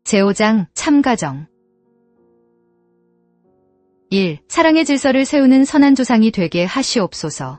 제5장 참가정. 1. 사랑의 질서를 세우는 선한 조상이 되게 하시옵소서.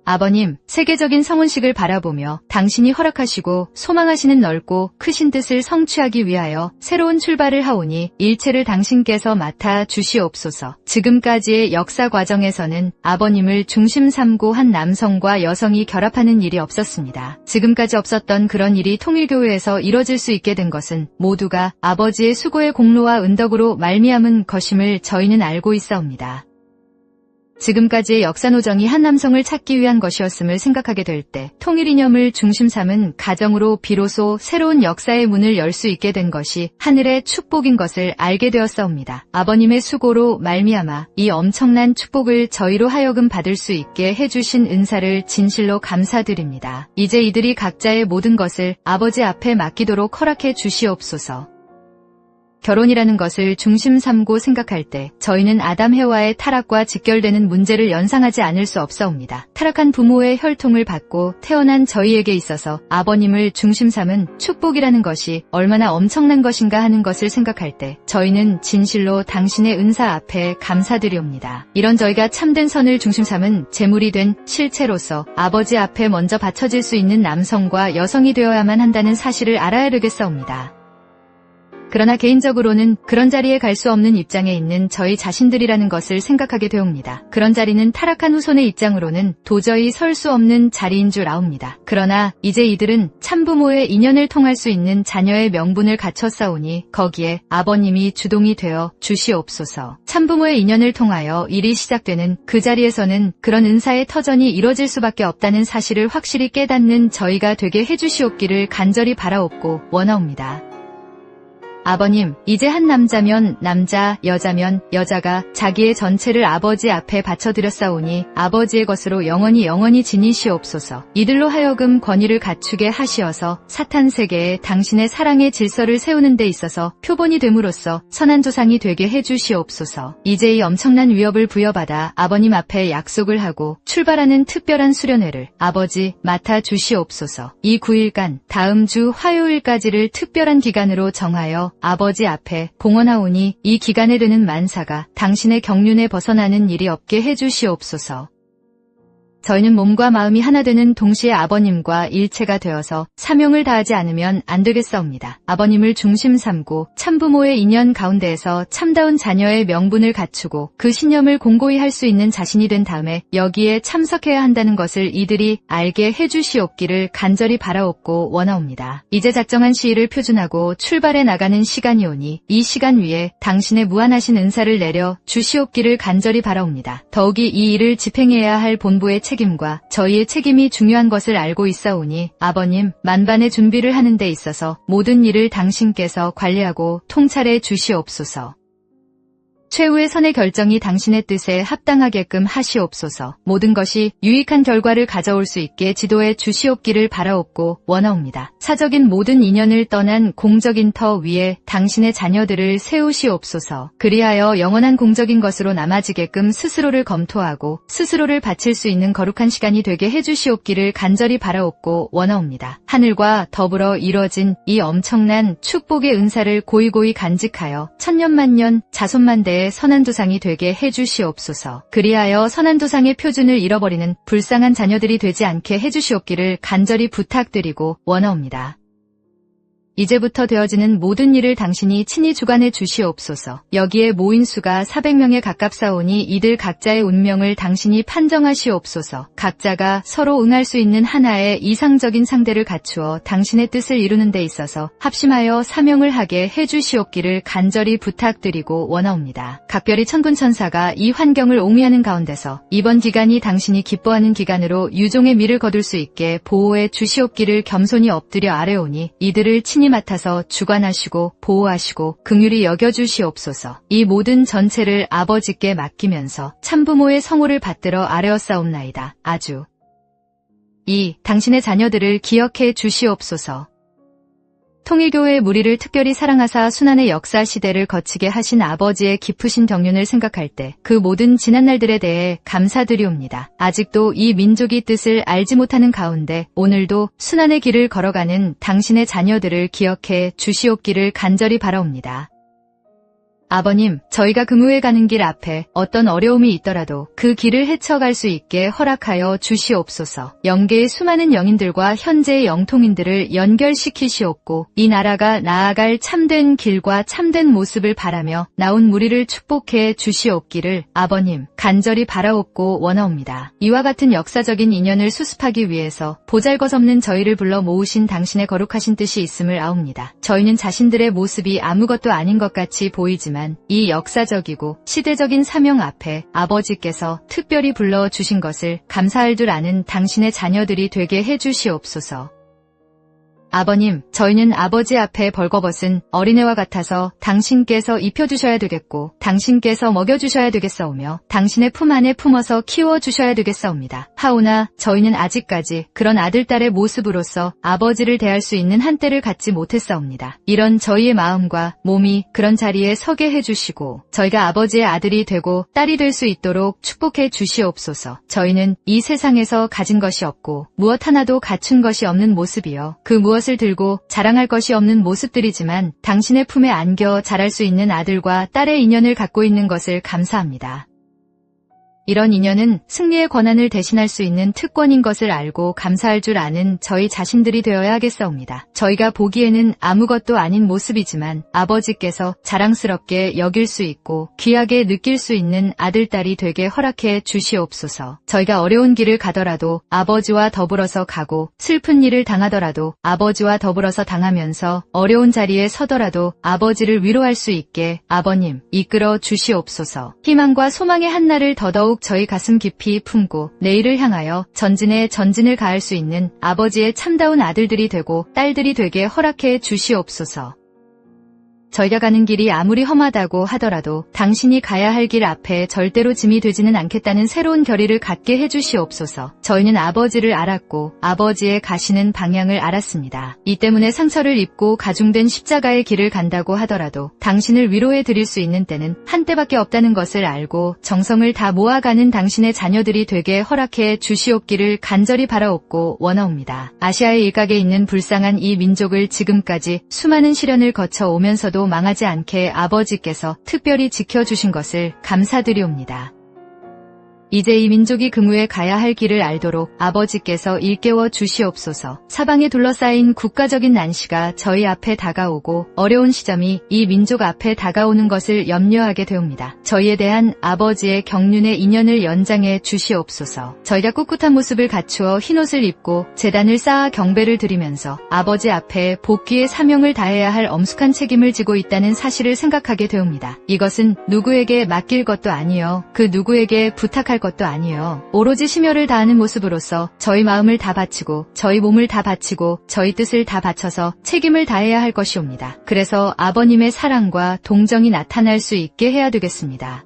아버님, 세계적인 성운식을 바라보며 당신이 허락하시고 소망하시는 넓고 크신 뜻을 성취하기 위하여 새로운 출발을 하오니 일체를 당신께서 맡아 주시옵소서. 지금까지의 역사 과정에서는 아버님을 중심 삼고 한 남성과 여성이 결합하는 일이 없었습니다. 지금까지 없었던 그런 일이 통일교회에서 이뤄질 수 있게 된 것은 모두가 아버지의 수고의 공로와 은덕으로 말미암은 것임을 저희는 알고 있사옵니다. 지금까지의 역사노정이 한 남성을 찾기 위한 것이었음을 생각하게 될 때 통일 이념을 중심 삼은 가정으로 비로소 새로운 역사의 문을 열 수 있게 된 것이 하늘의 축복인 것을 알게 되었사옵니다. 아버님의 수고로 말미암아 이 엄청난 축복을 저희로 하여금 받을 수 있게 해주신 은사를 진실로 감사드립니다. 이제 이들이 각자의 모든 것을 아버지 앞에 맡기도록 허락해 주시옵소서. 결혼이라는 것을 중심 삼고 생각할 때 저희는 아담 해와의 타락과 직결되는 문제를 연상하지 않을 수 없사옵니다. 타락한 부모의 혈통을 받고 태어난 저희에게 있어서 아버님을 중심 삼은 축복이라는 것이 얼마나 엄청난 것인가 하는 것을 생각할 때 저희는 진실로 당신의 은사 앞에 감사드리옵니다. 이런 저희가 참된 선을 중심 삼은 제물이 된 실체로서 아버지 앞에 먼저 바쳐질 수 있는 남성과 여성이 되어야만 한다는 사실을 알아야 되겠사옵니다. 그러나 개인적으로는 그런 자리에 갈 수 없는 입장에 있는 저희 자신들이라는 것을 생각하게 되옵니다. 그런 자리는 타락한 후손의 입장으로는 도저히 설 수 없는 자리인 줄 아옵니다. 그러나 이제 이들은 참부모의 인연을 통할 수 있는 자녀의 명분을 갖췄사오니 거기에 아버님이 주동이 되어 주시옵소서. 참부모의 인연을 통하여 일이 시작되는 그 자리에서는 그런 은사의 터전이 이뤄질 수밖에 없다는 사실을 확실히 깨닫는 저희가 되게 해주시옵기를 간절히 바라옵고 원하옵니다. 아버님, 이제 한 남자면 남자, 여자면 여자가 자기의 전체를 아버지 앞에 바쳐드렸사오니 아버지의 것으로 영원히 지니시옵소서. 이들로 하여금 권위를 갖추게 하시어서 사탄 세계에 당신의 사랑의 질서를 세우는 데 있어서 표본이 됨으로써 선한 조상이 되게 해주시옵소서. 이제 이 엄청난 위협을 부여받아 아버님 앞에 약속을 하고 출발하는 특별한 수련회를 아버지 맡아 주시옵소서. 이 9일간 다음 주 화요일까지를 특별한 기간으로 정하여 아버지 앞에 봉헌하오니 이 기간에 드는 만사가 당신의 경륜에 벗어나는 일이 없게 해주시옵소서. 저희는 몸과 마음이 하나 되는 동시에 아버님과 일체가 되어서 사명을 다하지 않으면 안 되겠사옵니다. 아버님을 중심 삼고 참부모의 인연 가운데에서 참다운 자녀의 명분을 갖추고 그 신념을 공고히 할 수 있는 자신이 된 다음에 여기에 참석해야 한다는 것을 이들이 알게 해주시옵기를 간절히 바라옵고 원하옵니다. 이제 작정한 시일을 표준하고 출발해 나가는 시간이 오니 이 시간 위에 당신의 무한하신 은사를 내려 주시옵기를 간절히 바라옵니다. 더욱이 이 일을 집행해야 할 본부의 책임과 저희의 책임이 중요한 것을 알고 있사오니 아버님, 만반의 준비를 하는 데 있어서 모든 일을 당신께서 관리하고 통찰해 주시옵소서. 최후의 선의 결정이 당신의 뜻에 합당하게끔 하시옵소서. 모든 것이 유익한 결과를 가져올 수 있게 지도해 주시옵기를 바라옵고 원하옵니다. 사적인 모든 인연을 떠난 공적인 터 위에 당신의 자녀들을 세우시옵소서. 그리하여 영원한 공적인 것으로 남아지게끔 스스로를 검토하고 스스로를 바칠 수 있는 거룩한 시간이 되게 해주시옵기를 간절히 바라옵고 원하옵니다. 하늘과 더불어 이뤄진 이 엄청난 축복의 은사를 고이고이 간직하여 천년만년 자손만대의 선한 조상이 되게 해주시옵소서. 그리하여 선한 조상의 표준을 잃어버리는 불쌍한 자녀들이 되지 않게 해주시옵기를 간절히 부탁드리고 원하옵니다. 이제부터 되어지는 모든 일을 당신이 친히 주관해 주시옵소서. 여기에 모인 수가 400명에 가깝사오니 이들 각자의 운명을 당신이 판정하시옵소서. 각자가 서로 응할 수 있는 하나의 이상적인 상대를 갖추어 당신의 뜻을 이루는 데 있어서 합심하여 사명을 하게 해주시옵기를 간절히 부탁드리고 원하옵니다. 각별히 천군천사가 이 환경을 옹위하는 가운데서 이번 기간이 당신이 기뻐하는 기간으로 유종의 미를 거둘 수 있게 보호해 주시옵기를 겸손히 엎드려 아뢰오니 이들을 친히 맡아서 주관하시고 보호하시고 긍휼히 여겨주시옵소서. 이 모든 전체를 아버지께 맡기면서 참부모의 성호를 받들어 아뢰었사옵나이다. 아주. 2. 당신의 자녀들을 기억해 주시옵소서. 통일교회의 무리를 특별히 사랑하사 순환의 역사 시대를 거치게 하신 아버지의 깊으신 경륜을 생각할 때 그 모든 지난 날들에 대해 감사드리옵니다. 아직도 이 민족이 뜻을 알지 못하는 가운데 오늘도 순환의 길을 걸어가는 당신의 자녀들을 기억해 주시옵기를 간절히 바라옵니다. 아버님, 저희가 금우에 가는 길 앞에 어떤 어려움이 있더라도 그 길을 헤쳐갈 수 있게 허락하여 주시옵소서. 영계의 수많은 영인들과 현재의 영통인들을 연결시키시옵고 이 나라가 나아갈 참된 길과 참된 모습을 바라며 나온 무리를 축복해 주시옵기를 아버님, 간절히 바라옵고 원하옵니다. 이와 같은 역사적인 인연을 수습하기 위해서 보잘것없는 저희를 불러 모으신 당신의 거룩하신 뜻이 있음을 아옵니다. 저희는 자신들의 모습이 아무것도 아닌 것 같이 보이지만 이 역사적이고 시대적인 사명 앞에 아버지께서 특별히 불러주신 것을 감사할 줄 아는 당신의 자녀들이 되게 해주시옵소서. 아버님, 저희는 아버지 앞에 벌거벗은 어린애와 같아서 당신께서 입혀주셔야 되겠고 당신께서 먹여주셔야 되겠사오며 당신의 품 안에 품어서 키워주셔야 되겠사옵니다. 하오나 저희는 아직까지 그런 아들딸의 모습으로서 아버지를 대할 수 있는 한때를 갖지 못했사옵니다. 이런 저희의 마음과 몸이 그런 자리에 서게 해주시고 저희가 아버지의 아들이 되고 딸이 될 수 있도록 축복해 주시옵소서. 저희는 이 세상에서 가진 것이 없고 무엇 하나도 갖춘 것이 없는 모습이요 그 무엇을 들고 자랑할 것이 없는 모습들이지만 당신의 품에 안겨 자랄 수 있는 아들과 딸의 인연을 갖고 있는 것을 감사합니다. 이런 인연은 승리의 권한을 대신할 수 있는 특권인 것을 알고 감사할 줄 아는 저희 자신들이 되어야 하겠사옵니다. 저희가 보기에는 아무것도 아닌 모습이지만 아버지께서 자랑스럽게 여길 수 있고 귀하게 느낄 수 있는 아들딸이 되게 허락해 주시옵소서. 저희가 어려운 길을 가더라도 아버지와 더불어서 가고 슬픈 일을 당하더라도 아버지와 더불어서 당하면서 어려운 자리에 서더라도 아버지를 위로할 수 있게 아버님 이끌어 주시옵소서. 희망과 소망의 한날을 더더욱 저희 가슴 깊이 품고 내일을 향하여 전진에 전진을 가할 수 있는 아버지의 참다운 아들들이 되고 딸들이 되게 허락해 주시옵소서. 저희가 가는 길이 아무리 험하다고 하더라도 당신이 가야 할 길 앞에 절대로 짐이 되지는 않겠다는 새로운 결의를 갖게 해주시옵소서. 저희는 아버지를 알았고 아버지의 가시는 방향을 알았습니다. 이 때문에 상처를 입고 가중된 십자가의 길을 간다고 하더라도 당신을 위로해 드릴 수 있는 때는 한때밖에 없다는 것을 알고 정성을 다 모아가는 당신의 자녀들이 되게 허락해 주시옵기를 간절히 바라옵고 원하옵니다. 아시아의 일각에 있는 불쌍한 이 민족을 지금까지 수많은 시련을 거쳐 오면서도 망하지 않게 아버지께서 특별히 지켜주신 것을 감사드리옵니다. 이제 이 민족이 금우에 가야 할 길을 알도록 아버지께서 일깨워 주시옵소서. 사방에 둘러싸인 국가적인 난시가 저희 앞에 다가오고 어려운 시점이 이 민족 앞에 다가오는 것을 염려하게 되옵니다. 저희에 대한 아버지의 경륜의 인연을 연장해 주시옵소서. 저희가 꿋꿋한 모습을 갖추어 흰옷을 입고 제단을 쌓아 경배를 드리면서 아버지 앞에 복귀의 사명을 다해야 할 엄숙한 책임을 지고 있다는 사실을 생각하게 되옵니다. 이것은 누구에게 맡길 것도 아니요 그 누구에게 부탁할 것도 아니요 오로지 심혈을 다하는 모습으로서 저희 마음을 다 바치고 저희 몸을 다 바치고 저희 뜻을 다 바쳐서 책임을 다해야 할 것이옵니다. 그래서 아버님의 사랑과 동정이 나타날 수 있게 해야 되겠습니다.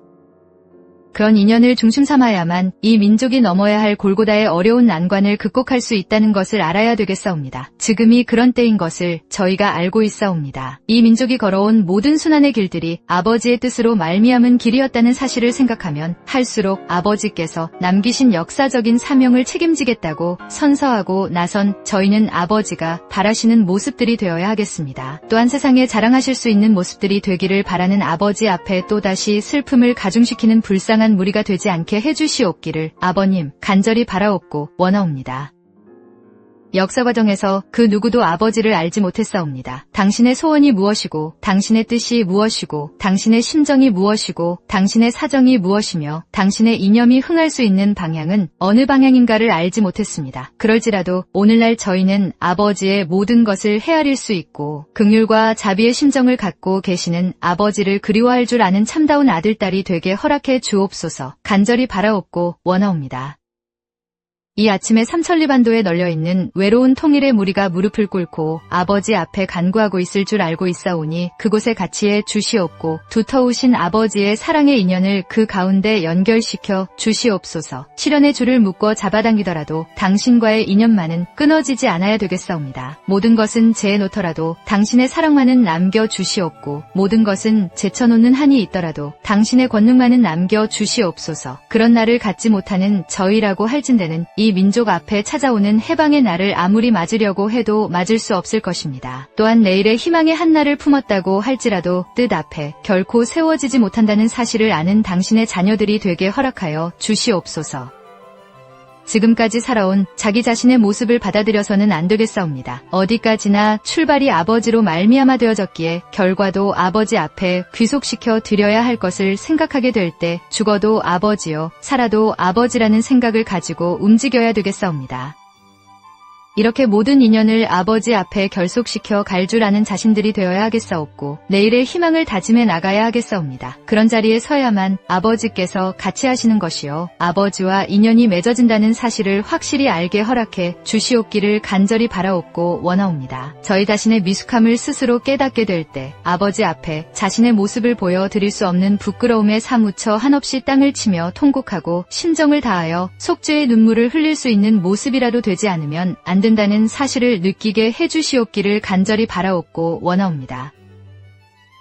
그런 인연을 중심 삼아야만 이 민족이 넘어야 할 골고다의 어려운 난관을 극복할 수 있다는 것을 알아야 되겠사옵니다. 지금이 그런 때인 것을 저희가 알고 있사옵니다. 이 민족이 걸어온 모든 순환의 길들이 아버지의 뜻으로 말미암은 길이었다는 사실을 생각하면 할수록 아버지께서 남기신 역사적인 사명을 책임지겠다고 선서하고 나선 저희는 아버지가 바라시는 모습들이 되어야 하겠습니다. 또한 세상에 자랑하실 수 있는 모습들이 되기를 바라는 아버지 앞에 또다시 슬픔을 가중시키는 불쌍한 무리가 되지 않게 해주시옵기를 아버님 간절히 바라옵고 원하옵니다. 역사 과정에서 그 누구도 아버지를 알지 못했사옵니다. 당신의 소원이 무엇이고 당신의 뜻이 무엇이고 당신의 심정이 무엇이고 당신의 사정이 무엇이며 당신의 이념이 흥할 수 있는 방향은 어느 방향인가를 알지 못했습니다. 그럴지라도 오늘날 저희는 아버지의 모든 것을 헤아릴 수 있고 긍휼과 자비의 심정을 갖고 계시는 아버지를 그리워할 줄 아는 참다운 아들딸이 되게 허락해 주옵소서. 간절히 바라옵고 원하옵니다. 이 아침에 삼천리반도에 널려있는 외로운 통일의 무리가 무릎을 꿇고 아버지 앞에 간구하고 있을 줄 알고 있사오니 그곳에 같이해 주시옵고 두터우신 아버지의 사랑의 인연을 그 가운데 연결시켜 주시옵소서. 시련의 줄을 묶어 잡아당기더라도 당신과의 인연만은 끊어지지 않아야 되겠사옵니다. 모든 것은 제해놓더라도 당신의 사랑만은 남겨주시옵고 모든 것은 제쳐놓는 한이 있더라도 당신의 권능만은 남겨주시옵소서. 그런 날을 갖지 못하는 저희라고 할진대는 이 민족 앞에 찾아오는 해방의 날을 아무리 맞으려고 해도 맞을 수 없을 것입니다. 또한 내일의 희망의 한날을 품었다고 할지라도 뜻 앞에 결코 세워지지 못한다는 사실을 아는 당신의 자녀들이 되게 허락하여 주시옵소서. 지금까지 살아온 자기 자신의 모습을 받아들여서는 안 되겠사옵니다. 어디까지나 출발이 아버지로 말미암아 되어졌기에 결과도 아버지 앞에 귀속시켜 드려야 할 것을 생각하게 될 때 죽어도 아버지요 살아도 아버지라는 생각을 가지고 움직여야 되겠사옵니다. 이렇게 모든 인연을 아버지 앞에 결속시켜 갈 줄 아는 자신들이 되어야 하겠사옵고 내일의 희망을 다짐해 나가야 하겠사옵니다. 그런 자리에 서야만 아버지께서 같이 하시는 것이요 아버지와 인연이 맺어진다는 사실을 확실히 알게 허락해 주시옵기를 간절히 바라옵고 원하옵니다. 저희 자신의 미숙함을 스스로 깨닫게 될 때 아버지 앞에 자신의 모습을 보여드릴 수 없는 부끄러움에 사무쳐 한없이 땅을 치며 통곡하고 심정을 다하여 속죄의 눈물을 흘릴 수 있는 모습이라도 되지 않으면 안 된다는 사실을 느끼게 해주시옵기를 간절히 바라옵고 원하옵니다.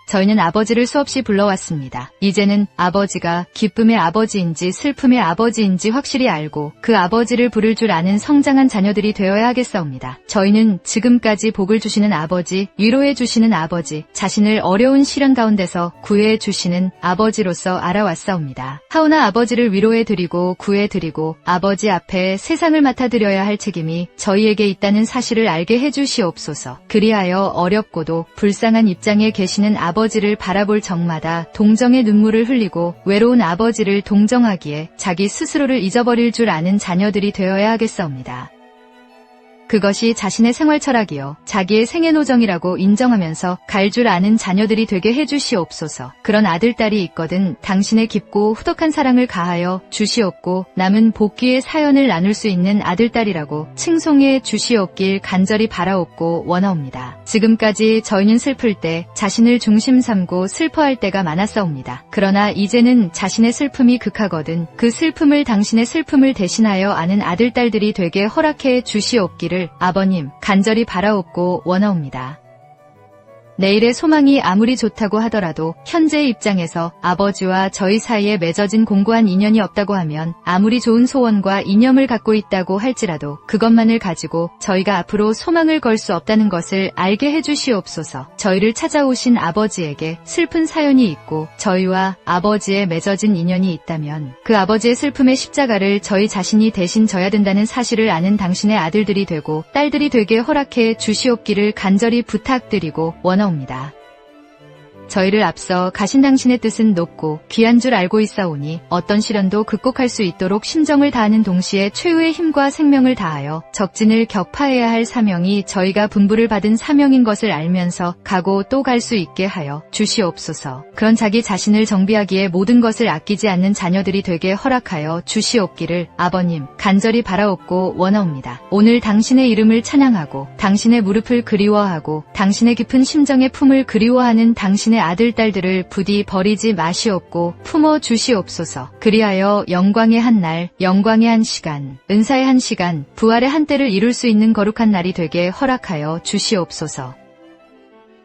저희는 아버지를 수없이 불러왔습니다. 이제는 아버지가 기쁨의 아버지인지 슬픔의 아버지인지 확실히 알고 그 아버지를 부를 줄 아는 성장한 자녀들이 되어야 하겠사옵니다. 저희는 지금까지 복을 주시는 아버지, 위로해 주시는 아버지, 자신을 어려운 시련 가운데서 구해 주시는 아버지로서 알아왔사옵니다. 하오나 아버지를 위로해 드리고 구해 드리고 아버지 앞에 세상을 맡아드려야 할 책임이 저희에게 있다는 사실을 알게 해주시옵소서. 그리하여 어렵고도 불쌍한 입장에 계시는 아버지를 바라볼 적마다 동정의 눈물을 흘리고 외로운 아버지를 동정하기에 자기 스스로를 잊어버릴 줄 아는 자녀들이 되어야 하겠사옵니다. 그것이 자신의 생활 철학이요 자기의 생애노정이라고 인정하면서 갈 줄 아는 자녀들이 되게 해주시옵소서. 그런 아들, 딸이 있거든 당신의 깊고 후덕한 사랑을 가하여 주시옵고 남은 복귀의 사연을 나눌 수 있는 아들, 딸이라고 칭송해 주시옵길 간절히 바라옵고 원하옵니다. 지금까지 저희는 슬플 때 자신을 중심 삼고 슬퍼할 때가 많았사옵니다. 그러나 이제는 자신의 슬픔이 극하거든 그 슬픔을 당신의 슬픔을 대신하여 아는 아들, 딸들이 되게 허락해 주시옵기를 아버님 간절히 바라옵고 원하옵니다. 내일의 소망이 아무리 좋다고 하더라도 현재의 입장에서 아버지와 저희 사이에 맺어진 공고한 인연이 없다고 하면 아무리 좋은 소원과 이념을 갖고 있다고 할지라도 그것만을 가지고 저희가 앞으로 소망을 걸 수 없다는 것을 알게 해주시옵소서. 저희를 찾아오신 아버지에게 슬픈 사연이 있고 저희와 아버지에 맺어진 인연이 있다면 그 아버지의 슬픔의 십자가를 저희 자신이 대신 져야 된다는 사실을 아는 당신의 아들들이 되고 딸들이 되게 허락해 주시옵기를 간절히 부탁드리고 원하옵니다. 저희를 앞서 가신 당신의 뜻은 높고 귀한 줄 알고 있사오니 어떤 시련도 극복할 수 있도록 심정을 다하는 동시에 최후의 힘과 생명을 다하여 적진을 격파해야 할 사명이 저희가 분부를 받은 사명인 것을 알면서 가고 또 갈 수 있게 하여 주시옵소서. 그런 자기 자신을 정비하기에 모든 것을 아끼지 않는 자녀들이 되게 허락하여 주시옵기를 아버님 간절히 바라옵고 원하옵니다. 오늘 당신의 이름을 찬양하고 당신의 무릎을 그리워하고 당신의 깊은 심정의 품을 그리워하는 당신의 아들, 딸들을 부디 버리지 마시옵고 품어 주시옵소서. 그리하여 영광의 한 날, 영광의 한 시간, 은사의 한 시간, 부활의 한 때를 이룰 수 있는 거룩한 날이 되게 허락하여 주시옵소서.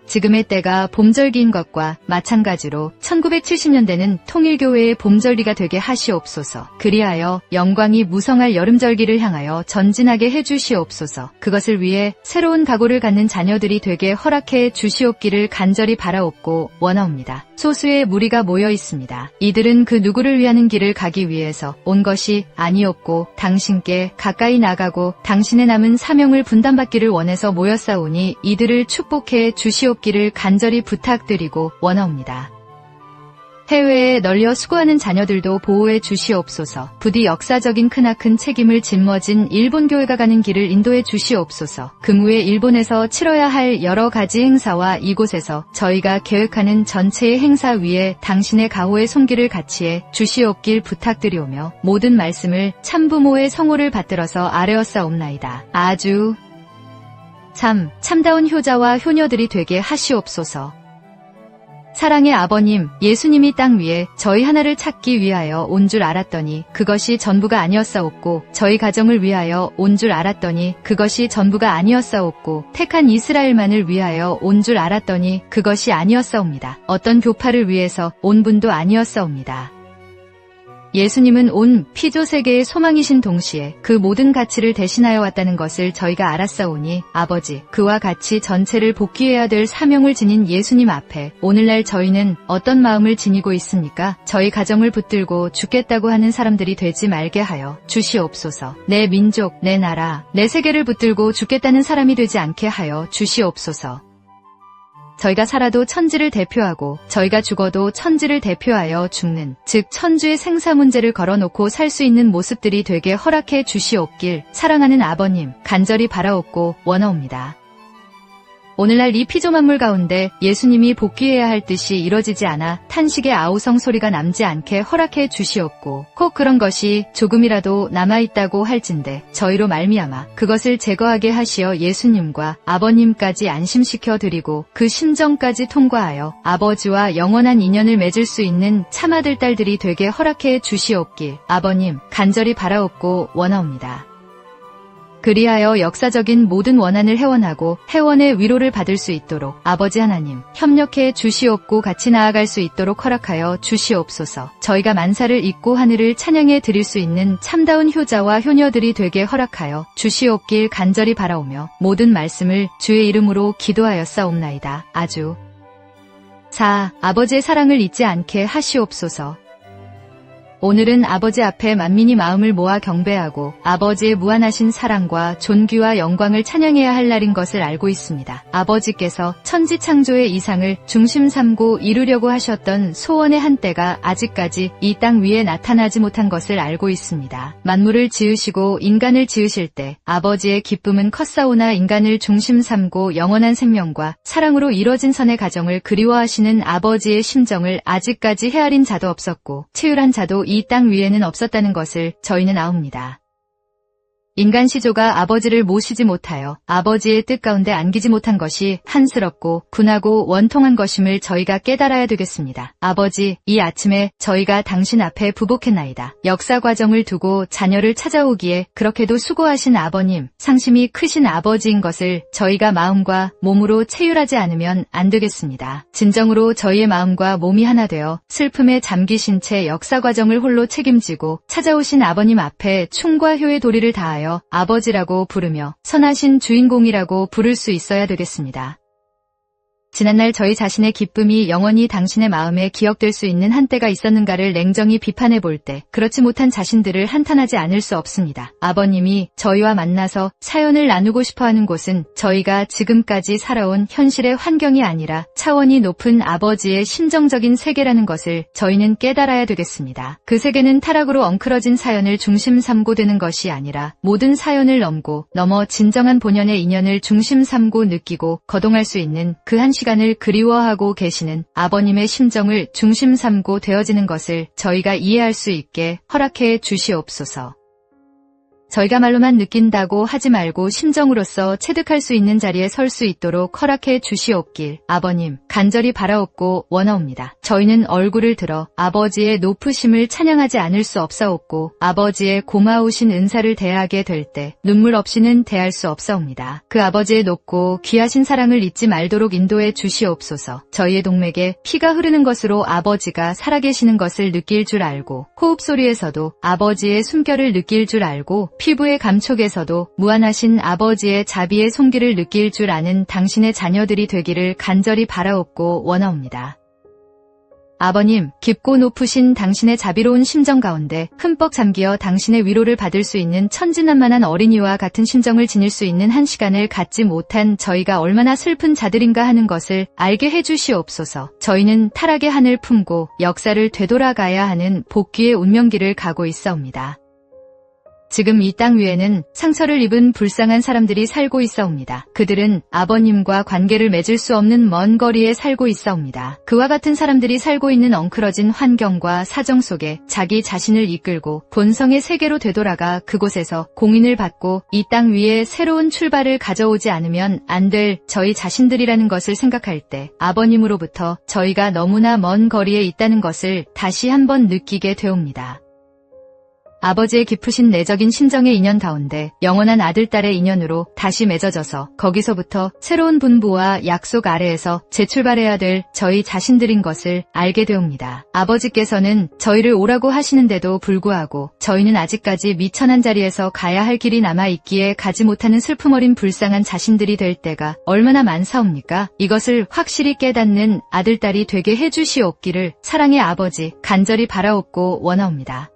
지금의 때가 봄절기인 것과 마찬가지로 1970년대는 통일교회의 봄절기가 되게 하시옵소서. 그리하여 영광이 무성할 여름절기를 향하여 전진하게 해주시옵소서. 그것을 위해 새로운 각오를 갖는 자녀들이 되게 허락해 주시옵기를 간절히 바라옵고 원하옵니다. 소수의 무리가 모여 있습니다. 이들은 그 누구를 위하는 길을 가기 위해서 온 것이 아니었고 당신께 가까이 나가고 당신의 남은 사명을 분담받기를 원해서 모였사오니 이들을 축복해 주시옵기를 간절히 부탁드리고 원하옵니다. 해외에 널려 수고하는 자녀들도 보호해 주시옵소서. 부디 역사적인 크나큰 책임을 짊어진 일본 교회가 가는 길을 인도해 주시옵소서. 금후에 일본에서 치러야 할 여러 가지 행사와 이곳에서 저희가 계획하는 전체의 행사 위에 당신의 가호의 손길을 같이해 주시옵길 부탁드리오며 모든 말씀을 참부모의 성호를 받들어서 아뢰었사옵나이다. 아주 참다운 효자와 효녀들이 되게 하시옵소서. 사랑의 아버님, 예수님이 땅 위에 저희 하나를 찾기 위하여 온 줄 알았더니 그것이 전부가 아니었사옵고 저희 가정을 위하여 온 줄 알았더니 그것이 전부가 아니었사옵고 택한 이스라엘만을 위하여 온 줄 알았더니 그것이 아니었사옵니다. 어떤 교파를 위해서 온 분도 아니었사옵니다. 예수님은 온 피조 세계의 소망이신 동시에 그 모든 가치를 대신하여 왔다는 것을 저희가 알았사오니 아버지, 그와 같이 전체를 복귀해야 될 사명을 지닌 예수님 앞에 오늘날 저희는 어떤 마음을 지니고 있습니까? 저희 가정을 붙들고 죽겠다고 하는 사람들이 되지 말게 하여 주시옵소서. 내 민족, 내 나라, 내 세계를 붙들고 죽겠다는 사람이 되지 않게 하여 주시옵소서. 저희가 살아도 천지를 대표하고 저희가 죽어도 천지를 대표하여 죽는, 즉 천주의 생사 문제를 걸어놓고 살 수 있는 모습들이 되게 허락해 주시옵길 사랑하는 아버님 간절히 바라옵고 원하옵니다. 오늘날 이 피조 만물 가운데 예수님이 복귀해야 할 뜻이 이뤄지지 않아 탄식의 아우성 소리가 남지 않게 허락해 주시옵고 혹 그런 것이 조금이라도 남아있다고 할진대 저희로 말미암아 그것을 제거하게 하시어 예수님과 아버님까지 안심시켜 드리고 그 심정까지 통과하여 아버지와 영원한 인연을 맺을 수 있는 참아들 딸들이 되게 허락해 주시옵길 아버님 간절히 바라옵고 원하옵니다. 그리하여 역사적인 모든 원한을 회원하고 회원의 위로를 받을 수 있도록 아버지 하나님 협력해 주시옵고 같이 나아갈 수 있도록 허락하여 주시옵소서. 저희가 만사를 잇고 하늘을 찬양해 드릴 수 있는 참다운 효자와 효녀들이 되게 허락하여 주시옵길 간절히 바라오며 모든 말씀을 주의 이름으로 기도하였사옵나이다. 아주 아버지의 사랑을 잊지 않게 하시옵소서. 오늘은 아버지 앞에 만민이 마음을 모아 경배하고 아버지의 무한하신 사랑과 존귀와 영광을 찬양해야 할 날인 것을 알고 있습니다. 아버지께서 천지창조의 이상을 중심 삼고 이루려고 하셨던 소원의 한때가 아직까지 이 땅 위에 나타나지 못한 것을 알고 있습니다. 만물을 지으시고 인간을 지으실 때 아버지의 기쁨은 컸사오나 인간을 중심 삼고 영원한 생명과 사랑으로 이뤄진 선의 가정을 그리워하시는 아버지의 심정을 아직까지 헤아린 자도 없었고 치율한 자도 이 땅 위에는 없었다는 것을 저희는 아옵니다. 인간 시조가 아버지를 모시지 못하여 아버지의 뜻 가운데 안기지 못한 것이 한스럽고 분하고 원통한 것임을 저희가 깨달아야 되겠습니다. 아버지, 이 아침에 저희가 당신 앞에 부복했나이다. 역사 과정을 두고 자녀를 찾아오기에 그렇게도 수고하신 아버님, 상심이 크신 아버지인 것을 저희가 마음과 몸으로 체휼하지 않으면 안 되겠습니다. 진정으로 저희의 마음과 몸이 하나 되어 슬픔에 잠기신 채 역사 과정을 홀로 책임지고 찾아오신 아버님 앞에 충과 효의 도리를 다하여 아버지라고 부르며 선하신 주인공이라고 부를 수 있어야 되겠습니다. 지난날 저희 자신의 기쁨이 영원히 당신의 마음에 기억될 수 있는 한때가 있었는가를 냉정히 비판해 볼 때 그렇지 못한 자신들을 한탄하지 않을 수 없습니다. 아버님이 저희와 만나서 사연을 나누고 싶어하는 곳은 저희가 지금까지 살아온 현실의 환경이 아니라 차원이 높은 아버지의 심정적인 세계라는 것을 저희는 깨달아야 되겠습니다. 그 세계는 타락으로 엉클어진 사연을 중심 삼고 되는 것이 아니라 모든 사연을 넘어 진정한 본연의 인연을 중심 삼고 느끼고 거동할 수 있는 그 한 시간을 그리워하고 계시는 아버님의 심정을 중심 삼고 되어지는 것을 저희가 이해할 수 있게 허락해 주시옵소서. 저희가 말로만 느낀다고 하지 말고 심정으로서 체득할 수 있는 자리에 설 수 있도록 허락해 주시옵길 아버님 간절히 바라옵고 원하옵니다. 저희는 얼굴을 들어 아버지의 높으심을 찬양하지 않을 수 없사옵고 아버지의 고마우신 은사를 대하게 될 때 눈물 없이는 대할 수 없사옵니다. 그 아버지의 높고 귀하신 사랑을 잊지 말도록 인도해 주시옵소서. 저희의 동맥에 피가 흐르는 것으로 아버지가 살아계시는 것을 느낄 줄 알고 호흡소리에서도 아버지의 숨결을 느낄 줄 알고 피부의 감촉에서도 무한하신 아버지의 자비의 손길을 느낄 줄 아는 당신의 자녀들이 되기를 간절히 바라옵고 원하옵니다. 아버님, 깊고 높으신 당신의 자비로운 심정 가운데 흠뻑 잠기어 당신의 위로를 받을 수 있는 천진난만한 어린이와 같은 심정을 지닐 수 있는 한 시간을 갖지 못한 저희가 얼마나 슬픈 자들인가 하는 것을 알게 해주시옵소서. 저희는 타락의 한을 품고 역사를 되돌아가야 하는 복귀의 운명길을 가고 있사옵니다. 지금 이 땅 위에는 상처를 입은 불쌍한 사람들이 살고 있사옵니다. 그들은 아버님과 관계를 맺을 수 없는 먼 거리에 살고 있사옵니다. 그와 같은 사람들이 살고 있는 엉클어진 환경과 사정 속에 자기 자신을 이끌고 본성의 세계로 되돌아가 그곳에서 공인을 받고 이 땅 위에 새로운 출발을 가져오지 않으면 안 될 저희 자신들이라는 것을 생각할 때 아버님으로부터 저희가 너무나 먼 거리에 있다는 것을 다시 한번 느끼게 되옵니다. 아버지의 깊으신 내적인 심정의 인연 가운데 영원한 아들딸의 인연으로 다시 맺어져서 거기서부터 새로운 분부와 약속 아래에서 재출발해야 될 저희 자신들인 것을 알게 되옵니다. 아버지께서는 저희를 오라고 하시는데도 불구하고 저희는 아직까지 미천한 자리에서 가야 할 길이 남아있기에 가지 못하는 슬픔 어린 불쌍한 자신들이 될 때가 얼마나 많사옵니까? 이것을 확실히 깨닫는 아들딸이 되게 해주시옵기를 사랑의 아버지 간절히 바라옵고 원하옵니다.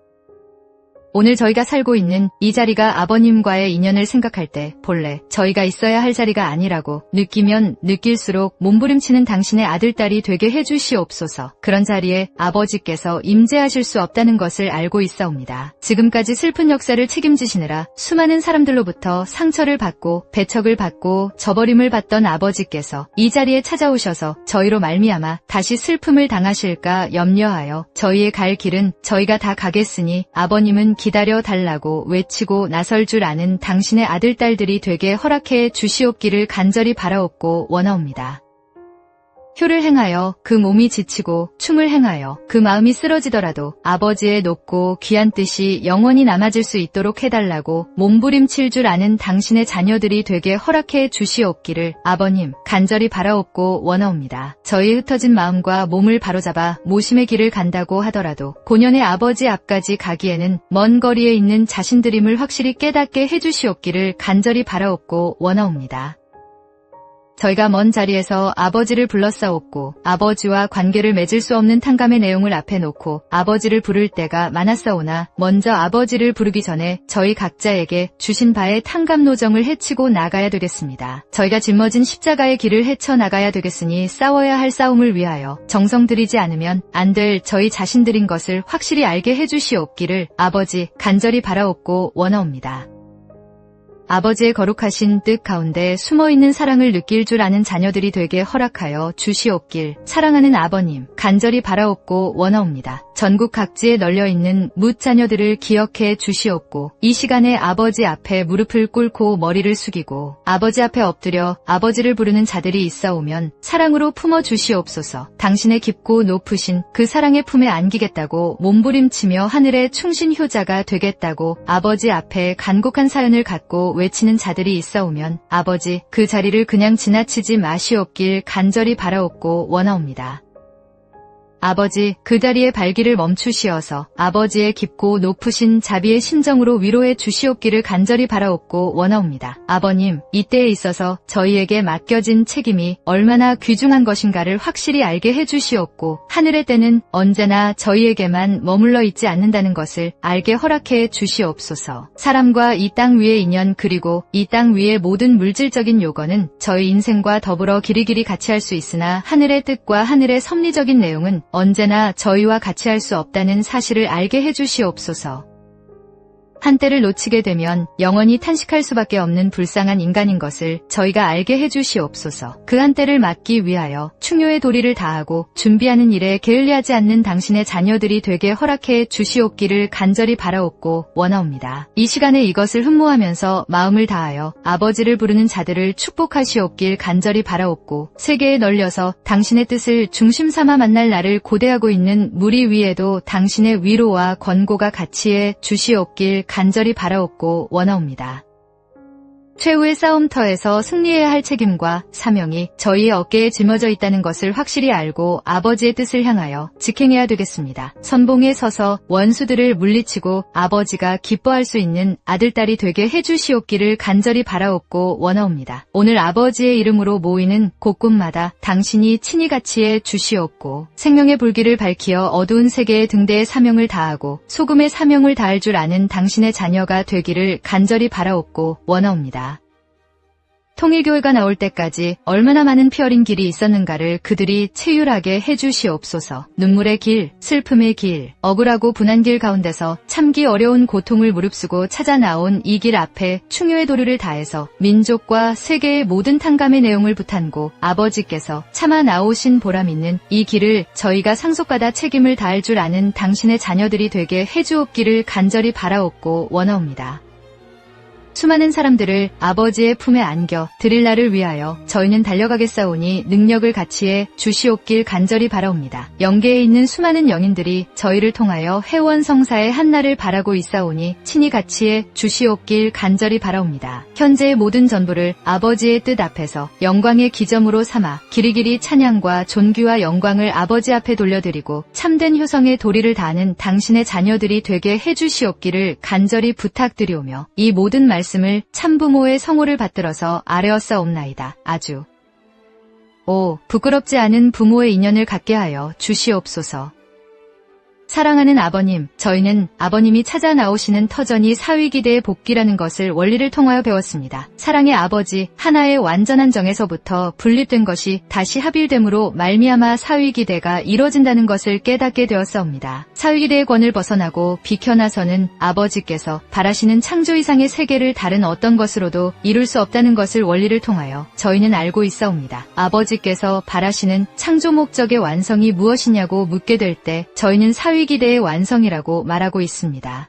오늘 저희가 살고 있는 이 자리가 아버님과의 인연을 생각할 때 본래 저희가 있어야 할 자리가 아니라고 느끼면 느낄수록 몸부림치는 당신의 아들딸이 되게 해주시옵소서. 그런 자리에 아버지께서 임재하실 수 없다는 것을 알고 있사옵니다. 지금까지 슬픈 역사를 책임지시느라 수많은 사람들로부터 상처를 받고 배척을 받고 저버림을 받던 아버지께서 이 자리에 찾아오셔서 저희로 말미암아 다시 슬픔을 당하실까 염려하여 저희의 갈 길은 저희가 다 가겠으니 아버님은 기다려 달라고 외치고 나설 줄 아는 당신의 아들딸들이 되게 허락해 주시옵기를 간절히 바라옵고 원하옵니다. 효를 행하여 그 몸이 지치고 충을 행하여 그 마음이 쓰러지더라도 아버지의 높고 귀한 뜻이 영원히 남아질 수 있도록 해달라고 몸부림칠 줄 아는 당신의 자녀들이 되게 허락해 주시옵기를 아버님 간절히 바라옵고 원하옵니다. 저희 흩어진 마음과 몸을 바로잡아 모심의 길을 간다고 하더라도 고년의 아버지 앞까지 가기에는 먼 거리에 있는 자신들임을 확실히 깨닫게 해주시옵기를 간절히 바라옵고 원하옵니다. 저희가 먼 자리에서 아버지를 불러싸옵고 아버지와 관계를 맺을 수 없는 탕감의 내용을 앞에 놓고 아버지를 부를 때가 많았사오나 먼저 아버지를 부르기 전에 저희 각자에게 주신 바의 탕감 노정을 헤치고 나가야 되겠습니다. 저희가 짊어진 십자가의 길을 헤쳐나가야 되겠으니 싸워야 할 싸움을 위하여 정성 들이지 않으면 안 될 저희 자신들인 것을 확실히 알게 해주시옵기를 아버지 간절히 바라옵고 원하옵니다. 아버지의 거룩하신 뜻 가운데 숨어있는 사랑을 느낄 줄 아는 자녀들이 되게 허락하여 주시옵길 사랑하는 아버님 간절히 바라옵고 원하옵니다. 전국 각지에 널려있는 뭇 자녀들을 기억해 주시옵고 이 시간에 아버지 앞에 무릎을 꿇고 머리를 숙이고 아버지 앞에 엎드려 아버지를 부르는 자들이 있사오면 사랑으로 품어 주시옵소서. 당신의 깊고 높으신 그 사랑의 품에 안기겠다고 몸부림치며 하늘의 충신 효자가 되겠다고 아버지 앞에 간곡한 사연을 갖고 외치는 자들이 있사오면 아버지 그 자리를 그냥 지나치지 마시옵길 간절히 바라옵고 원하옵니다. 아버지 그 자리에 발길을 멈추시어서 아버지의 깊고 높으신 자비의 심정으로 위로해 주시옵기를 간절히 바라옵고 원하옵니다. 아버님 이때에 있어서 저희에게 맡겨진 책임이 얼마나 귀중한 것인가를 확실히 알게 해주시옵고 하늘의 때는 언제나 저희에게만 머물러 있지 않는다는 것을 알게 허락해 주시옵소서. 사람과 이 땅 위의 인연 그리고 이 땅 위의 모든 물질적인 요건은 저희 인생과 더불어 길이길이 같이 할 수 있으나 하늘의 뜻과 하늘의 섭리적인 내용은 언제나 저희와 같이 할 수 없다는 사실을 알게 해주시옵소서. 한때를 놓치게 되면 영원히 탄식할 수밖에 없는 불쌍한 인간인 것을 저희가 알게 해주시옵소서. 그 한때를 막기 위하여 충효의 도리를 다하고 준비하는 일에 게을리하지 않는 당신의 자녀들이 되게 허락해 주시옵기를 간절히 바라옵고 원하옵니다. 이 시간에 이것을 흠모하면서 마음을 다하여 아버지를 부르는 자들을 축복하시옵길 간절히 바라옵고 세계에 널려서 당신의 뜻을 중심 삼아 만날 나를 고대하고 있는 무리 위에도 당신의 위로와 권고가 같이 해 주시옵길 간절히 바라옵고 원하옵니다. 최후의 싸움터에서 승리해야 할 책임과 사명이 저희의 어깨에 짊어져 있다는 것을 확실히 알고 아버지의 뜻을 향하여 직행해야 되겠습니다. 선봉에 서서 원수들을 물리치고 아버지가 기뻐할 수 있는 아들딸이 되게 해주시옵기를 간절히 바라옵고 원하옵니다. 오늘 아버지의 이름으로 모이는 곳곳마다 당신이 친히 같이해 주시옵고 생명의 불길을 밝히어 어두운 세계의 등대의 사명을 다하고 소금의 사명을 다할 줄 아는 당신의 자녀가 되기를 간절히 바라옵고 원하옵니다. 통일교회가 나올 때까지 얼마나 많은 피 어린 길이 있었는가를 그들이 체휼하게 해주시옵소서. 눈물의 길, 슬픔의 길, 억울하고 분한 길 가운데서 참기 어려운 고통을 무릅쓰고 찾아 나온 이 길 앞에 충효의 도리를 다해서 민족과 세계의 모든 탕감의 내용을 부탄고 아버지께서 참아 나오신 보람 있는 이 길을 저희가 상속받아 책임을 다할 줄 아는 당신의 자녀들이 되게 해주옵기를 간절히 바라옵고 원하옵니다. 수많은 사람들을 아버지의 품에 안겨 드릴 날을 위하여 저희는 달려가겠사오니 능력을 같이해 주시옵길 간절히 바라옵니다. 영계에 있는 수많은 영인들이 저희를 통하여 회원성사의 한날을 바라고 있사오니 친히 같이해 주시옵길 간절히 바라옵니다. 현재의 모든 전부를 아버지의 뜻 앞에서 영광의 기점으로 삼아 길이길이 찬양과 존귀와 영광을 아버지 앞에 돌려드리고 참된 효성의 도리를 다하는 당신의 자녀들이 되게 해주시옵기를 간절히 부탁드리오며 이 모든 말씀을 참부모의 성호를 받들어서 아뢰었사옵나이다. 아주 부끄럽지 않은 부모의 인연을 갖게 하여 주시옵소서. 사랑하는 아버님, 저희는 아버님이 찾아 나오시는 터전이 사위기대의 복귀라는 것을 원리를 통하여 배웠습니다. 사랑의 아버지 하나의 완전한 정에서부터 분립된 것이 다시 합일됨으로 말미암아 사위기대가 이뤄진다는 것을 깨닫게 되었사옵니다. 사위기대의 권을 벗어나고 비켜나서는 아버지께서 바라시는 창조 이상의 세계를 다른 어떤 것으로도 이룰 수 없다는 것을 원리를 통하여 저희는 알고 있사옵니다. 아버지께서 바라시는 창조 목적의 완성이 무엇이냐고 묻게 될 때 저희는 사위기대의 완성이라고 말하고 있습니다.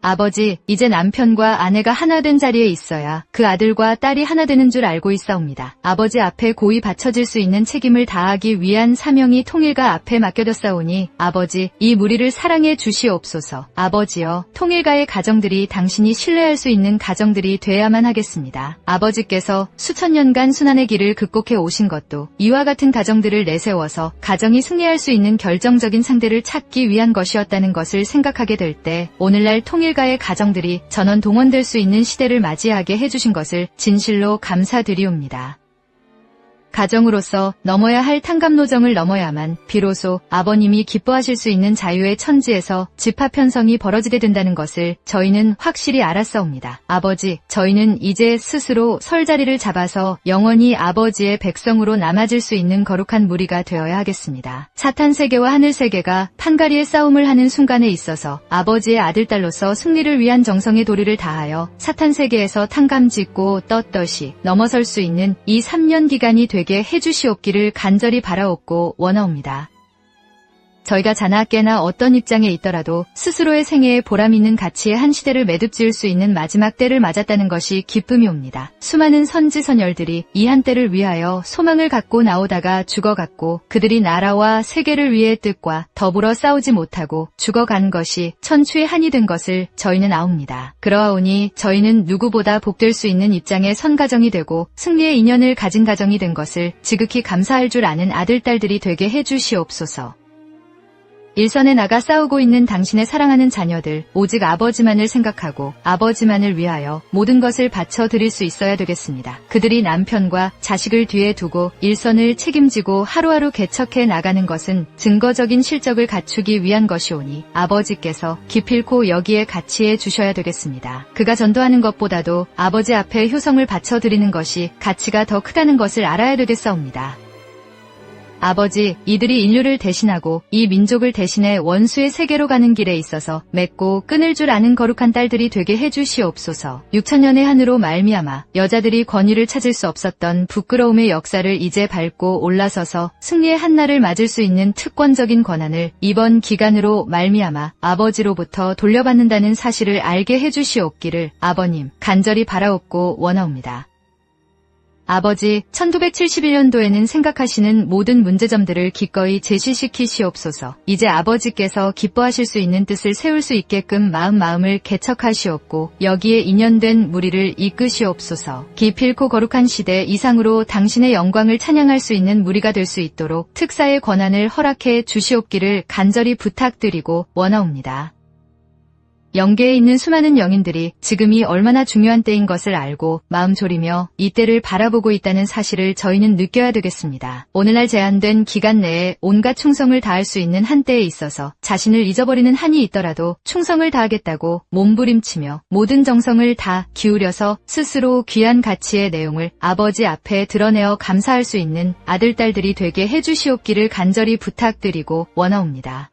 아버지, 이제 남편과 아내가 하나 된 자리에 있어야 그 아들과 딸이 하나 되는 줄 알고 있사옵니다. 아버지 앞에 고이 바쳐질 수 있는 책임을 다하기 위한 사명이 통일가 앞에 맡겨졌사오니 아버지, 이 무리를 사랑해 주시옵소서. 아버지여, 통일가의 가정들이 당신이 신뢰할 수 있는 가정들이 돼야만 하겠습니다. 아버지께서 수천 년간 순환의 길을 극복해 오신 것도 이와 같은 가정들을 내세워서 가정이 승리할 수 있는 결정적인 상대를 찾기 위한 것이었다는 것을 생각하게 될 때 오늘날 통일가의 가정들이 전원 동원될 수 있는 시대를 맞이하게 해주신 것을 진실로 감사드리옵니다. 가정으로서 넘어야 할 탕감노정을 넘어야만 비로소 아버님이 기뻐하실 수 있는 자유의 천지에서 집합편성이 벌어지게 된다는 것을 저희는 확실히 알았사옵니다. 아버지, 저희는 이제 스스로 설자리를 잡아서 영원히 아버지의 백성으로 남아질 수 있는 거룩한 무리가 되어야 하겠습니다. 사탄 세계와 하늘 세계가 판가리의 싸움을 하는 순간에 있어서 아버지의 아들딸로서 승리를 위한 정성의 도리를 다하여 사탄 세계에서 탕감짓고 떳떳이 넘어설 수 있는 이 3년 기간이 되게 해주시옵기를 간절히 바라옵고 원하옵니다. 저희가 자나 깨나 어떤 입장에 있더라도 스스로의 생애에 보람 있는 가치의 한 시대를 매듭지을 수 있는 마지막 때를 맞았다는 것이 기쁨이 옵니다. 수많은 선지선열들이 이 한때를 위하여 소망을 갖고 나오다가 죽어갔고 그들이 나라와 세계를 위해 뜻과 더불어 싸우지 못하고 죽어간 것이 천추의 한이 된 것을 저희는 아옵니다. 그러하오니 저희는 누구보다 복될 수 있는 입장에 선 가정이 되고 승리의 인연을 가진 가정이 된 것을 지극히 감사할 줄 아는 아들딸들이 되게 해주시옵소서. 일선에 나가 싸우고 있는 당신의 사랑하는 자녀들, 오직 아버지만을 생각하고 아버지만을 위하여 모든 것을 바쳐드릴 수 있어야 되겠습니다. 그들이 남편과 자식을 뒤에 두고 일선을 책임지고 하루하루 개척해 나가는 것은 증거적인 실적을 갖추기 위한 것이오니 아버지께서 기필코 여기에 같이해 주셔야 되겠습니다. 그가 전도하는 것보다도 아버지 앞에 효성을 바쳐드리는 것이 가치가 더 크다는 것을 알아야 되겠사옵니다. 아버지, 이들이 인류를 대신하고 이 민족을 대신해 원수의 세계로 가는 길에 있어서 맺고 끊을 줄 아는 거룩한 딸들이 되게 해주시옵소서. 6천년의 한으로 말미암아 여자들이 권위를 찾을 수 없었던 부끄러움의 역사를 이제 밟고 올라서서 승리의 한날을 맞을 수 있는 특권적인 권한을 이번 기간으로 말미암아 아버지로부터 돌려받는다는 사실을 알게 해주시옵기를 아버님 간절히 바라옵고 원하옵니다. 아버지, 1971년도에는 생각하시는 모든 문제점들을 기꺼이 제시시키시옵소서. 이제 아버지께서 기뻐하실 수 있는 뜻을 세울 수 있게끔 마음을 개척하시옵고 여기에 인연된 무리를 이끄시옵소서. 기필코 거룩한 시대 이상으로 당신의 영광을 찬양할 수 있는 무리가 될 수 있도록 특사의 권한을 허락해 주시옵기를 간절히 부탁드리고 원하옵니다. 영계에 있는 수많은 영인들이 지금이 얼마나 중요한 때인 것을 알고 마음 졸이며 이 때를 바라보고 있다는 사실을 저희는 느껴야 되겠습니다. 오늘날 제한된 기간 내에 온갖 충성을 다할 수 있는 한때에 있어서 자신을 잊어버리는 한이 있더라도 충성을 다하겠다고 몸부림치며 모든 정성을 다 기울여서 스스로 귀한 가치의 내용을 아버지 앞에 드러내어 감사할 수 있는 아들, 딸들이 되게 해주시옵기를 간절히 부탁드리고 원하옵니다.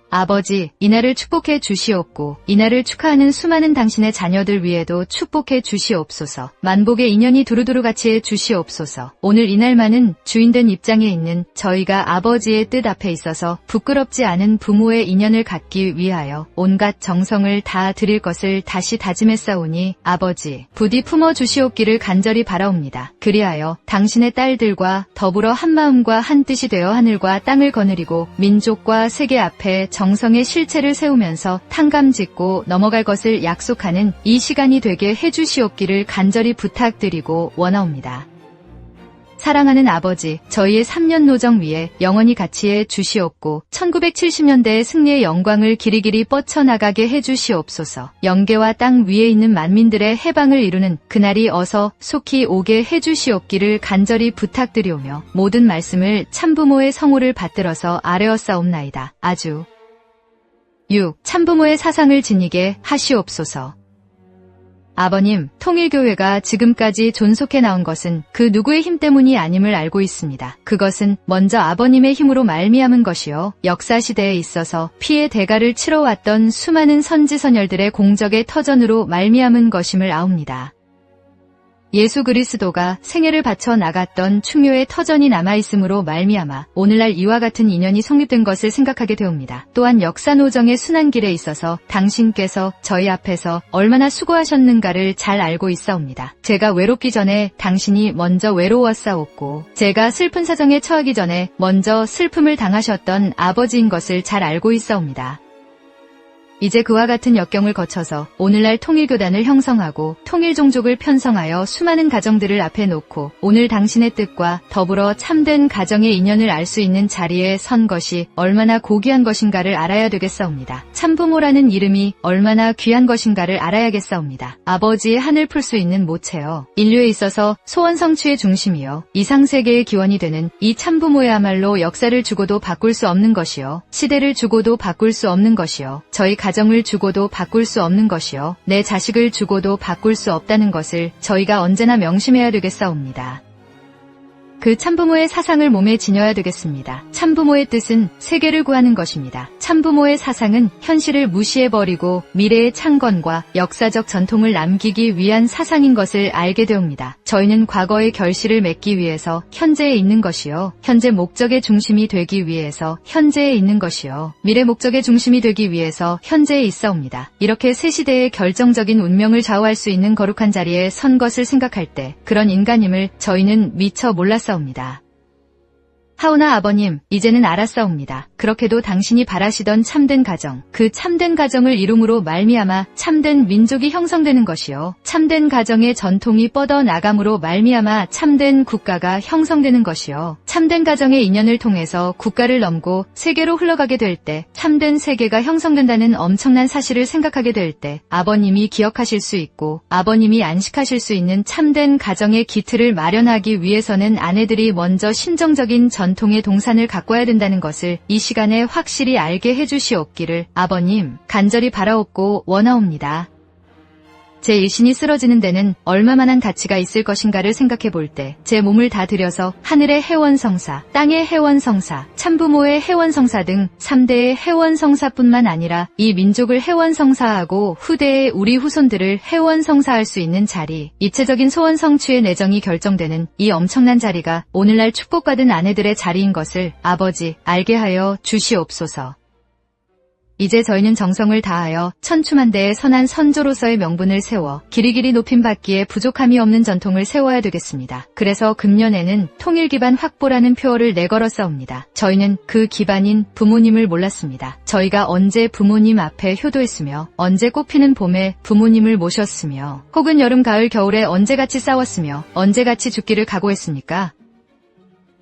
아버지, 이날을 축복해 주시옵고 이날을 축하하는 수많은 당신의 자녀들 위에도 축복해 주시옵소서. 만복의 인연이 두루두루 같이 해 주시옵소서. 오늘 이날만은 주인된 입장에 있는 저희가 아버지의 뜻 앞에 있어서 부끄럽지 않은 부모의 인연을 갖기 위하여 온갖 정성을 다 드릴 것을 다시 다짐했사오니 아버지, 부디 품어 주시옵기를 간절히 바라옵니다. 그리하여 당신의 딸들과 더불어 한마음과 한뜻이 되어 하늘과 땅을 거느리고 민족과 세계 앞에 정성의 실체를 세우면서 탕감짓고 넘어갈 것을 약속하는 이 시간이 되게 해주시옵기를 간절히 부탁드리고 원하옵니다. 사랑하는 아버지, 저희의 3년 노정 위에 영원히 같이해 주시옵고 1970년대의 승리의 영광을 길이길이 뻗쳐나가게 해주시옵소서. 영계와 땅 위에 있는 만민들의 해방을 이루는 그날이 어서 속히 오게 해주시옵기를 간절히 부탁드리오며 모든 말씀을 참부모의 성호를 받들어서 아뢰었사옵나이다. 아주 6. 참부모의 사상을 지니게 하시옵소서. 아버님, 통일교회가 지금까지 존속해 나온 것은 그 누구의 힘 때문이 아님을 알고 있습니다. 그것은 먼저 아버님의 힘으로 말미암은 것이요 역사시대에 있어서 피의 대가를 치러왔던 수많은 선지선열들의 공적의 터전으로 말미암은 것임을 아옵니다. 예수 그리스도가 생애를 바쳐 나갔던 충효의 터전이 남아있음으로 말미암아 오늘날 이와 같은 인연이 성립된 것을 생각하게 되옵니다. 또한 역사노정의 순환길에 있어서 당신께서 저희 앞에서 얼마나 수고하셨는가를 잘 알고 있사옵니다. 제가 외롭기 전에 당신이 먼저 외로웠사옵고 제가 슬픈 사정에 처하기 전에 먼저 슬픔을 당하셨던 아버지인 것을 잘 알고 있사옵니다. 이제 그와 같은 역경을 거쳐서 오늘날 통일교단을 형성하고 통일종족을 편성하여 수많은 가정들을 앞에 놓고 오늘 당신의 뜻과 더불어 참된 가정의 인연을 알 수 있는 자리에 선 것이 얼마나 고귀한 것인가를 알아야 되겠사옵니다. 참부모라는 이름이 얼마나 귀한 것인가를 알아야겠사옵니다. 아버지의 한을 풀 수 있는 모체여 인류에 있어서 소원 성취의 중심이여 이상세계의 기원이 되는 이 참부모야말로 역사를 주고도 바꿀 수 없는 것이여 시대를 주고도 바꿀 수 없는 것이여 저희 가정을 주고도 바꿀 수 없는 것이요 내 자식을 주고도 바꿀 수 없다는 것을 저희가 언제나 명심해야 되겠사옵니다. 그 참부모의 사상을 몸에 지녀야 되겠습니다. 참부모의 뜻은 세계를 구하는 것입니다. 참부모의 사상은 현실을 무시해버리고 미래의 창건과 역사적 전통을 남기기 위한 사상인 것을 알게 되옵니다. 저희는 과거의 결실을 맺기 위해서 현재에 있는 것이요 현재 목적의 중심이 되기 위해서 현재에 있는 것이요 미래 목적의 중심이 되기 위해서 현재에 있사옵니다. 이렇게 새 시대의 결정적인 운명을 좌우할 수 있는 거룩한 자리에 선 것을 생각할 때 그런 인간임을 저희는 미처 몰랐사옵니다. 하오나 아버님, 이제는 알았사옵니다. 그렇게도 당신이 바라시던 참된 가정, 그 참된 가정을 이룸으로 말미암아 참된 민족이 형성되는 것이요 참된 가정의 전통이 뻗어나감으로 말미암아 참된 국가가 형성되는 것이요 참된 가정의 인연을 통해서 국가를 넘고 세계로 흘러가게 될 때 참된 세계가 형성된다는 엄청난 사실을 생각하게 될 때 아버님이 기억하실 수 있고 아버님이 안식하실 수 있는 참된 가정의 기틀을 마련하기 위해서는 아내들이 먼저 신정적인 전통의 동산을 가꿔야 된다는 것을 이 시간에 확실히 알게 해주시옵기를 아버님 간절히 바라옵고 원하옵니다. 제 일신이 쓰러지는 데는 얼마만한 가치가 있을 것인가를 생각해 볼 때 제 몸을 다 들여서 하늘의 해원성사, 땅의 해원성사, 참부모의 해원성사 등 3대의 해원성사뿐만 아니라 이 민족을 해원성사하고 후대의 우리 후손들을 해원성사할 수 있는 자리, 입체적인 소원 성취의 내정이 결정되는 이 엄청난 자리가 오늘날 축복받은 아내들의 자리인 것을 아버지 알게 하여 주시옵소서. 이제 저희는 정성을 다하여 천추만대의 선한 선조로서의 명분을 세워 길이길이 높임받기에 부족함이 없는 전통을 세워야 되겠습니다. 그래서 금년에는 통일 기반 확보라는 표어를 내걸어 싸웁니다. 저희는 그 기반인 부모님을 몰랐습니다. 저희가 언제 부모님 앞에 효도했으며 언제 꽃피는 봄에 부모님을 모셨으며 혹은 여름 가을 겨울에 언제 같이 싸웠으며 언제 같이 죽기를 각오했습니까?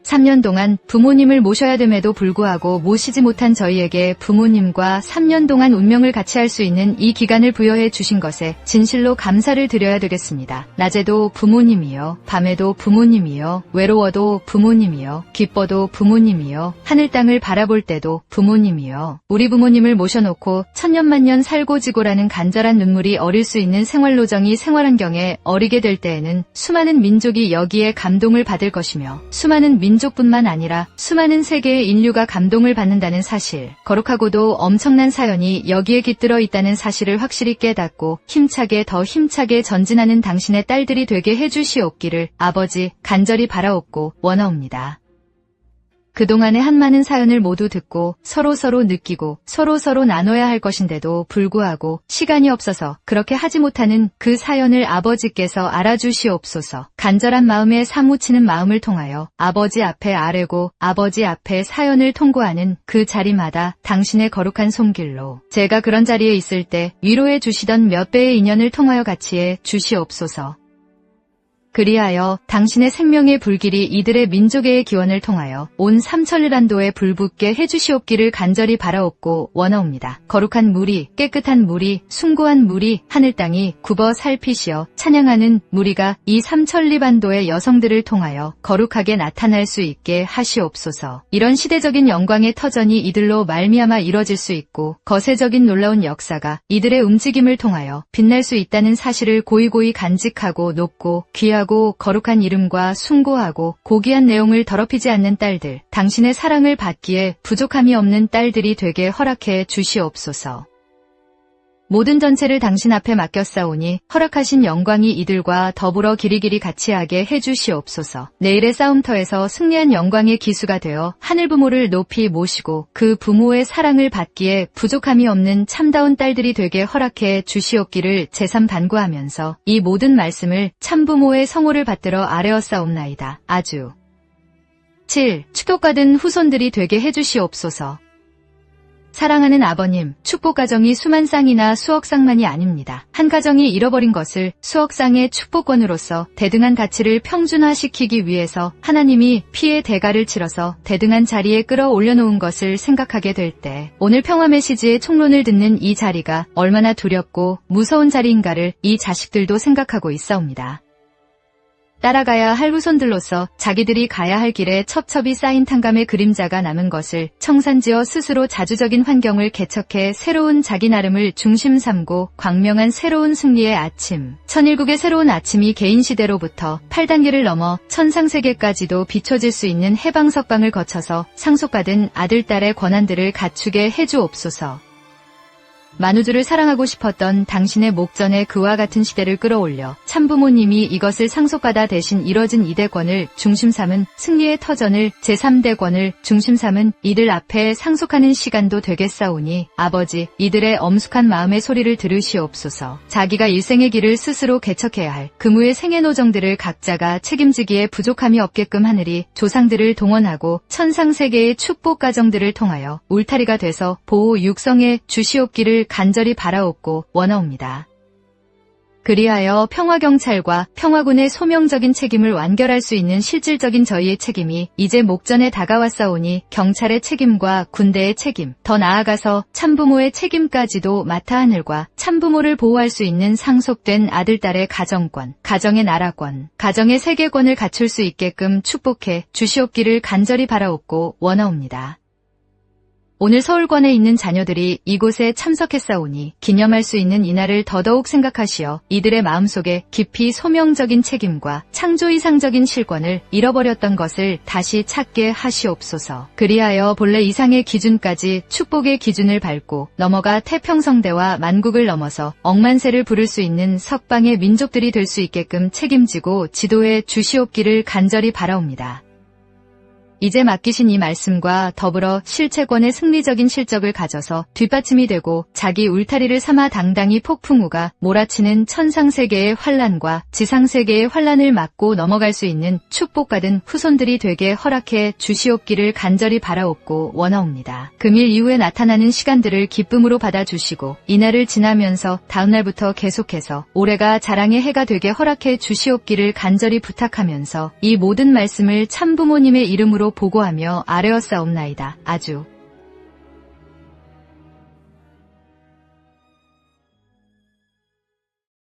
3년 동안 부모님을 모셔야 됨에도 불구하고 모시지 못한 저희에게 부모님과 3년 동안 운명을 같이 할 수 있는 이 기간을 부여해 주신 것에 진실로 감사를 드려야 되겠습니다. 낮에도 부모님이요, 밤에도 부모님이요, 외로워도 부모님이요, 기뻐도 부모님이요, 하늘 땅을 바라볼 때도 부모님이요. 우리 부모님을 모셔놓고 천년만년 살고 지고라는 간절한 눈물이 어릴 수 있는 생활노정이 생활환경에 어리게 될 때에는 수많은 민족이 여기에 감동을 받을 것이며 수많은 민족뿐만 아니라 수많은 세계의 인류가 감동을 받는다는 사실, 거룩하고도 엄청난 사연이 여기에 깃들어 있다는 사실을 확실히 깨닫고 더 힘차게 전진하는 당신의 딸들이 되게 해주시옵기를 아버지 간절히 바라옵고 원하옵니다. 그동안의 한많은 사연을 모두 듣고 서로서로 느끼고 서로서로 나눠야 할 것인데도 불구하고 시간이 없어서 그렇게 하지 못하는 그 사연을 아버지께서 알아주시옵소서. 간절한 마음에 사무치는 마음을 통하여 아버지 앞에 아뢰고 아버지 앞에 사연을 통고하는 그 자리마다 당신의 거룩한 손길로 제가 그런 자리에 있을 때 위로해 주시던 몇 배의 인연을 통하여 같이 해 주시옵소서. 그리하여 당신의 생명의 불길이 이들의 민족의 기원을 통하여 온 삼천리반도에 불붙게 해주시옵기를 간절히 바라옵고 원하옵니다. 거룩한 물이, 깨끗한 물이, 숭고한 물이 하늘 땅이 굽어 살피시어 찬양하는 무리가 이 삼천리반도의 여성들을 통하여 거룩하게 나타날 수 있게 하시옵소서. 이런 시대적인 영광의 터전이 이들로 말미암아 이뤄질 수 있고 거세적인 놀라운 역사가 이들의 움직임을 통하여 빛날 수 있다는 사실을 고이고이 간직하고 높고 귀하고 거룩한 이름과 숭고하고 고귀한 내용을 더럽히지 않는 딸들, 당신의 사랑을 받기에 부족함이 없는 딸들이 되게 허락해 주시옵소서. 모든 전체를 당신 앞에 맡겼사오니 허락하신 영광이 이들과 더불어 길이길이 같이하게 해주시옵소서. 내일의 싸움터에서 승리한 영광의 기수가 되어 하늘 부모를 높이 모시고 그 부모의 사랑을 받기에 부족함이 없는 참다운 딸들이 되게 허락해 주시옵기를 제삼 간구하면서 이 모든 말씀을 참부모의 성호를 받들어 아뢰었사옵나이다. 아주 7. 축복받은 후손들이 되게 해주시옵소서. 사랑하는 아버님, 축복 가정이 수만 쌍이나 수억 쌍만이 아닙니다. 한 가정이 잃어버린 것을 수억 쌍의 축복권으로서 대등한 가치를 평준화시키기 위해서 하나님이 피의 대가를 치러서 대등한 자리에 끌어올려놓은 것을 생각하게 될 때 오늘 평화 메시지의 총론을 듣는 이 자리가 얼마나 두렵고 무서운 자리인가를 이 자식들도 생각하고 있사옵니다. 따라가야 할 후손들로서 자기들이 가야 할 길에 첩첩이 쌓인 탕감의 그림자가 남은 것을 청산지어 스스로 자주적인 환경을 개척해 새로운 자기 나름을 중심 삼고 광명한 새로운 승리의 아침, 천일국의 새로운 아침이 개인시대로부터 8단계를 넘어 천상세계까지도 비춰질 수 있는 해방석방을 거쳐서 상속받은 아들, 딸의 권한들을 갖추게 해주옵소서. 만우주를 사랑하고 싶었던 당신의 목전에 그와 같은 시대를 끌어올려 참부모님이 이것을 상속받아 대신 이뤄진 이대권을 중심 삼은 승리의 터전을 제3대권을 중심 삼은 이들 앞에 상속하는 시간도 되겠사오니 아버지, 이들의 엄숙한 마음의 소리를 들으시옵소서. 자기가 일생의 길을 스스로 개척해야 할 금우의 생애노정들을 각자가 책임지기에 부족함이 없게끔 하늘이 조상들을 동원하고 천상세계의 축복 가정들을 통하여 울타리가 돼서 보호 육성해 주시옵기를 간절히 바라옵고 원하옵니다. 그리하여 평화경찰과 평화군의 소명적인 책임을 완결할 수 있는 실질적인 저희의 책임이 이제 목전에 다가왔사오니 경찰의 책임과 군대의 책임, 더 나아가서 참부모의 책임까지도 맡아 하늘과 참부모를 보호할 수 있는 상속된 아들, 딸의 가정권, 가정의 나라권, 가정의 세계권을 갖출 수 있게끔 축복해 주시옵기를 간절히 바라옵고 원하옵니다. 오늘 서울권에 있는 자녀들이 이곳에 참석했사오니 기념할 수 있는 이날을 더더욱 생각하시어 이들의 마음속에 깊이 소명적인 책임과 창조 이상적인 실권을 잃어버렸던 것을 다시 찾게 하시옵소서. 그리하여 본래 이상의 기준까지 축복의 기준을 밟고 넘어가 태평성대와 만국을 넘어서 억만세를 부를 수 있는 석방의 민족들이 될 수 있게끔 책임지고 지도해 주시옵기를 간절히 바라옵니다. 이제 맡기신 이 말씀과 더불어 실체권의 승리적인 실적을 가져서 뒷받침이 되고 자기 울타리를 삼아 당당히 폭풍우가 몰아치는 천상세계의 환란과 지상세계의 환란을 막고 넘어갈 수 있는 축복받은 후손들이 되게 허락해 주시옵기를 간절히 바라옵고 원하옵니다. 금일 이후에 나타나는 시간들을 기쁨으로 받아주시고 이날을 지나면서 다음날부터 계속해서 올해가 자랑의 해가 되게 허락해 주시옵기를 간절히 부탁하면서 이 모든 말씀을 참부모님의 이름으로 보고하며 아뢰었사옵나이다. 아주